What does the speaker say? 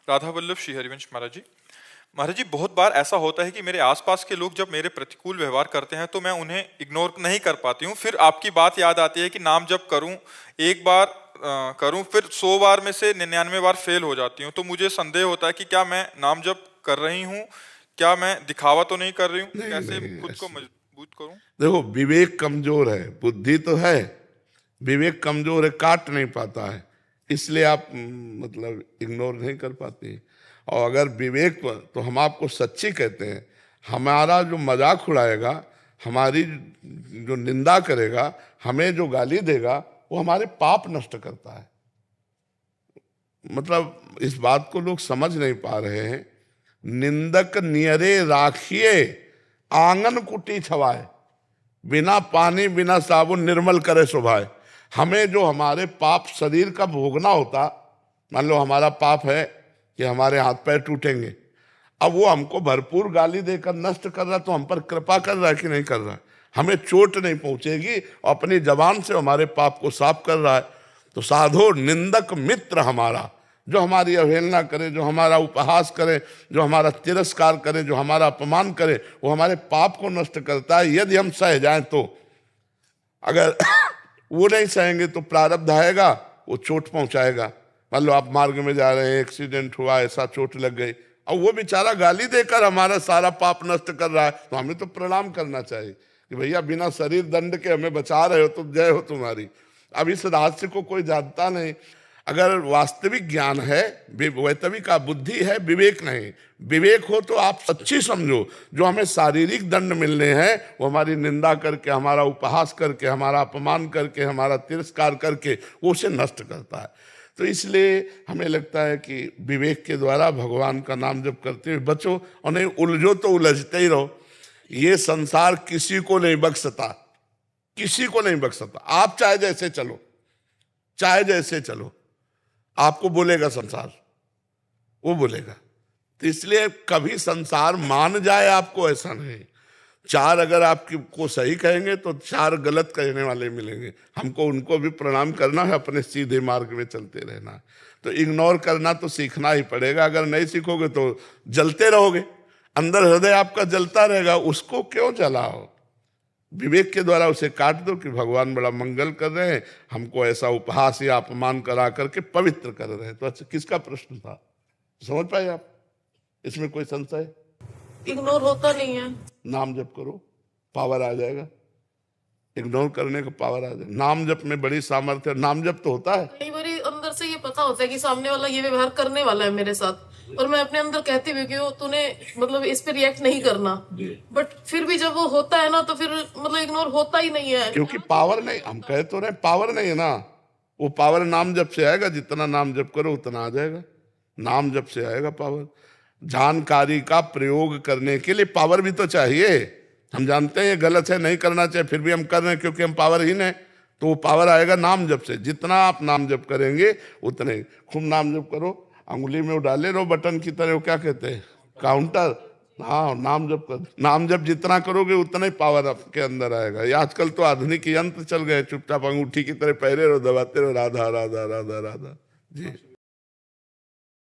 राधा वल्लभ श्री हरिवंश महाराज जी। महाराज जी, बहुत बार ऐसा होता है कि मेरे आसपास के लोग जब मेरे प्रतिकूल व्यवहार करते हैं तो मैं उन्हें इग्नोर नहीं कर पाती हूँ। फिर आपकी बात याद आती है कि नाम जप करूँ, एक बार करूँ, फिर 100 बार में से 99 बार फेल हो जाती हूँ। तो मुझे संदेह होता है कि क्या मैं नाम जप कर रही हूँ, क्या मैं दिखावा तो नहीं कर रही हूँ, नहीं कैसे नहीं, खुद को मजबूत करूँ? देखो, विवेक कमजोर है, बुद्धि तो है, विवेक कमजोर है, काट नहीं पाता है, इसलिए आप मतलब इग्नोर नहीं कर पाते। और अगर विवेक पर, तो हम आपको सच्ची कहते हैं, हमारा जो मजाक उड़ाएगा, हमारी जो निंदा करेगा, हमें जो गाली देगा, वो हमारे पाप नष्ट करता है। मतलब इस बात को लोग समझ नहीं पा रहे हैं। निंदक नियरे राखिए, आंगन कुटी छवाए, बिना पानी बिना साबुन निर्मल करे सुभाए। हमें जो हमारे पाप शरीर का भोगना होता, मान लो हमारा पाप है कि हमारे हाथ पैर टूटेंगे, अब वो हमको भरपूर गाली देकर नष्ट कर रहा, तो हम पर कृपा कर रहा है कि नहीं कर रहा है? हमें चोट नहीं पहुंचेगी, अपनी जबान से हमारे पाप को साफ कर रहा है। तो साधो निंदक मित्र हमारा, जो हमारी अवहेलना करे, जो हमारा उपहास करे, जो हमारा तिरस्कार करे, जो हमारा अपमान करे, वो हमारे पाप को नष्ट करता है, यदि हम सह जाएं तो। अगर वो नहीं सहेंगे तो प्रारब्ध आएगा, वो चोट पहुंचाएगा। मान लो आप मार्ग में जा रहे हैं, एक्सीडेंट हुआ, ऐसा चोट लग गई, और वो बेचारा गाली देकर हमारा सारा पाप नष्ट कर रहा है, तो हमें तो प्रणाम करना चाहिए कि भैया बिना शरीर दंड के हमें बचा रहे हो, तो जय हो तुम्हारी। अब इस रहस्य को कोई जानता नहीं। अगर वास्तविक ज्ञान है, वैतविक बुद्धि है, विवेक नहीं। विवेक हो तो आप सच्ची समझो, जो हमें शारीरिक दंड मिलने हैं, वो हमारी निंदा करके, हमारा उपहास करके, हमारा अपमान करके, हमारा तिरस्कार करके, वो उसे नष्ट करता है। तो इसलिए हमें लगता है कि विवेक के द्वारा भगवान का नाम जप करते हुए बचो, और नहीं उलझो तो उलझते ही रहो। ये संसार किसी को नहीं बख्शता, किसी को नहीं बख्शता। आप चाहे जैसे चलो, चाहे जैसे चलो, आपको बोलेगा संसार, वो बोलेगा। तो इसलिए कभी संसार मान जाए आपको, ऐसा नहीं। चार अगर आपको सही कहेंगे तो चार गलत कहने वाले मिलेंगे, हमको उनको भी प्रणाम करना है, अपने सीधे मार्ग में चलते रहना है। तो इग्नोर करना तो सीखना ही पड़ेगा। अगर नहीं सीखोगे तो जलते रहोगे, अंदर हृदय आपका जलता रहेगा, उसको क्यों जलाओ? विवेक के द्वारा उसे काट दो कि भगवान बड़ा मंगल कर रहे हैं, हमको ऐसा उपहास या अपमान करा करके पवित्र कर रहे हैं। तो अच्छा, किसका प्रश्न था, समझ पाए आप? इसमें कोई संशय? इग्नोर होता नहीं है। नाम जप करो, पावर आ जाएगा। इग्नोर करने का पावर आ जाएगा। नाम जप में बड़ी सामर्थ्य। नाम जप तो होता है, कई बार अंदर से ये पता होता है कि सामने वाला ये व्यवहार करने वाला है मेरे साथ, और मैं अपने अंदर कहती हुई कि तूने मतलब इस पे रिएक्ट नहीं करना, बट फिर भी जब वो होता है ना, तो फिर मतलब इग्नोर होता ही नहीं है। क्योंकि पावर नहीं, हम कह तो रहे पावर नहीं है ना। वो पावर नाम जप से आएगा, जितना नाम जप करो उतना आ जाएगा। नाम जप से आएगा पावर। जानकारी का प्रयोग करने के लिए पावर भी तो चाहिए। हम जानते हैं ये गलत है, नहीं करना चाहिए, फिर भी हम कर रहे हैं क्योंकि हम पावरहीन हैं। तो वो पावर आएगा नाम जप से। जितना आप नाम जप करेंगे उतने। खूब नाम जप करो, अंगुली में डाले रहो बटन की तरह, वो क्या कहते हैं, काउंटर। हाँ, नाम जप कर, नाम जप जितना करोगे उतना ही पावर आपके अंदर आएगा। ये आजकल तो आधुनिक यंत्र चल गए, चुपचाप अंगूठी की तरह पहरे रहो, दबाते रहो, राधा राधा राधा राधा। जी।